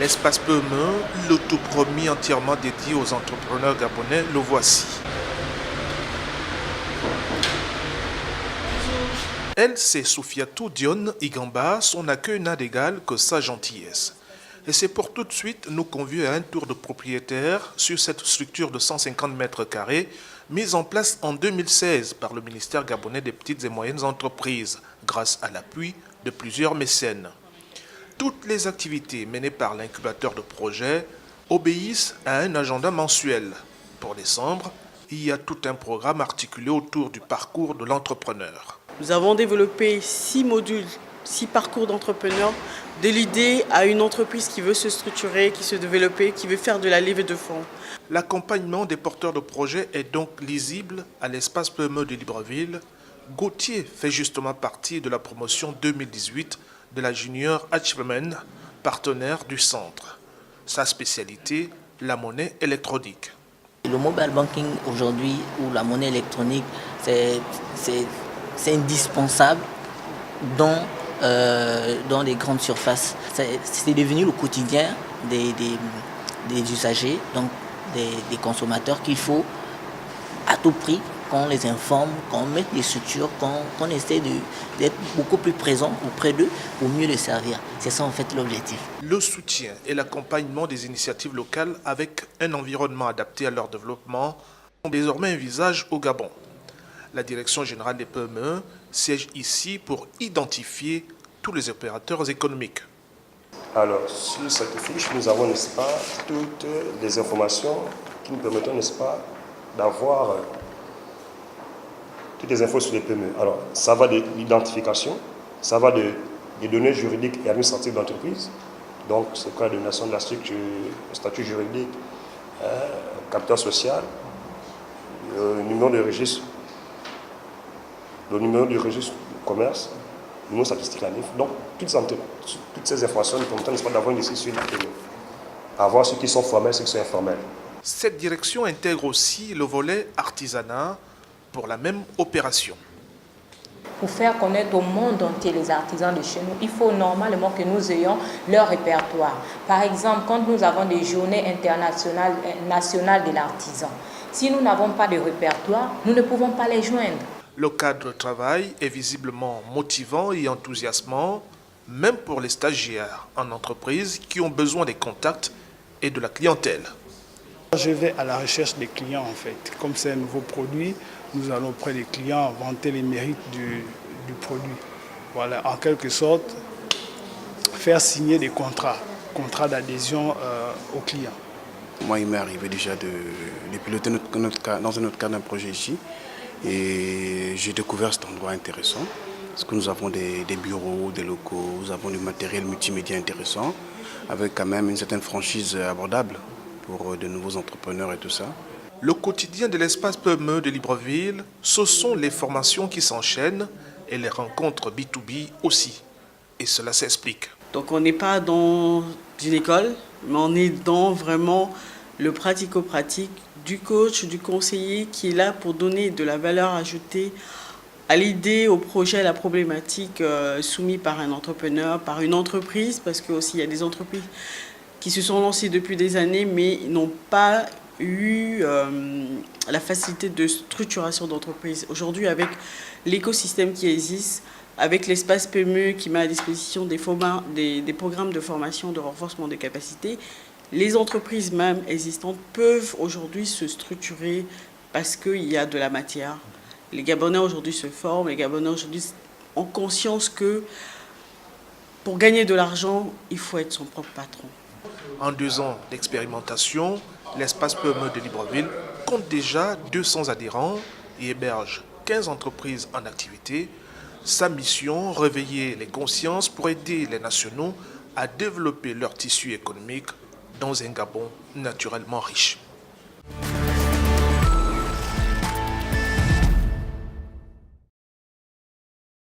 L'espace PME, le tout premier entièrement dédié aux entrepreneurs gabonais, le voici. Elle, c'est Soufiatou Dione Igamba, son accueil n'a d'égal que sa gentillesse. Et c'est pour tout de suite nous convier à un tour de propriétaire sur cette structure de 150 mètres carrés mise en place en 2016 par le ministère gabonais des petites et moyennes entreprises grâce à l'appui de plusieurs mécènes. Toutes les activités menées par l'incubateur de projets obéissent à un agenda mensuel. Pour décembre, il y a tout un programme articulé autour du parcours de l'entrepreneur. Nous avons développé 6 modules, 6 parcours d'entrepreneurs, de l'idée à une entreprise qui veut se structurer, qui se développer, qui veut faire de la levée de fonds. L'accompagnement des porteurs de projets est donc lisible à l'espace PME de Libreville. Gauthier fait justement partie de la promotion 2018 de la Junior Achievement, partenaire du centre. Sa spécialité, la monnaie électronique. Le mobile banking aujourd'hui, ou la monnaie électronique, c'est indispensable dans les grandes surfaces. C'est devenu le quotidien des usagers, donc des consommateurs, qu'il faut à tout prix qu'on les informe, qu'on mette les structures, qu'on essaie d'être beaucoup plus présent auprès d'eux pour mieux les servir. C'est ça en fait l'objectif. Le soutien et l'accompagnement des initiatives locales avec un environnement adapté à leur développement ont désormais un visage au Gabon. La Direction générale des PME siège ici pour identifier tous les opérateurs économiques. Alors, sur cette fiche, nous avons, n'est-ce pas, toutes les informations qui nous permettent, n'est-ce pas, d'avoir toutes les infos sur les PME. Alors, ça va de l'identification, ça va des données juridiques et administratives d'entreprise. Donc, c'est le cas de donation de la structure, le statut juridique, capital social, le numéro de registre du commerce, le numéro statistique ANIF. Donc, toutes ces informations nous permettent, n'est-ce pas, d'avoir une décision sur les PME. À voir ceux qui sont formels, ceux qui sont informels. Cette direction intègre aussi le volet artisanat pour la même opération. Pour faire connaître au monde entier les artisans de chez nous, il faut normalement que nous ayons leur répertoire. Par exemple, quand nous avons des journées internationales, nationales de l'artisan, si nous n'avons pas de répertoire, nous ne pouvons pas les joindre. Le cadre de travail est visiblement motivant et enthousiasmant, même pour les stagiaires en entreprise qui ont besoin des contacts et de la clientèle. Je vais à la recherche des clients en fait. Comme c'est un nouveau produit, nous allons auprès des clients vanter les mérites du produit. Voilà, en quelque sorte, faire signer des contrats d'adhésion aux clients. Moi, il m'est arrivé déjà de piloter dans un autre cadre d'un projet ici. Et j'ai découvert cet endroit intéressant. Parce que nous avons des bureaux, des locaux, nous avons du matériel multimédia intéressant, avec quand même une certaine franchise abordable pour de nouveaux entrepreneurs et tout ça. Le quotidien de l'espace PME de Libreville, ce sont les formations qui s'enchaînent et les rencontres B2B aussi. Et cela s'explique. Donc on n'est pas dans une école, mais on est dans vraiment le pratico-pratique du coach, du conseiller qui est là pour donner de la valeur ajoutée à l'idée, au projet, à la problématique soumise par un entrepreneur, par une entreprise, parce qu'il y a des entreprises qui se sont lancées depuis des années, mais n'ont pas eu la facilité de structuration d'entreprise. Aujourd'hui, avec l'écosystème qui existe, avec l'espace PME qui met à disposition des programmes de formation, de renforcement des capacités, les entreprises même existantes peuvent aujourd'hui se structurer parce qu'il y a de la matière. Les Gabonais aujourd'hui se forment, les Gabonais aujourd'hui ont conscience que pour gagner de l'argent, il faut être son propre patron. En 2 ans d'expérimentation, l'espace PME de Libreville compte déjà 200 adhérents et héberge 15 entreprises en activité. Sa mission, réveiller les consciences pour aider les nationaux à développer leur tissu économique dans un Gabon naturellement riche.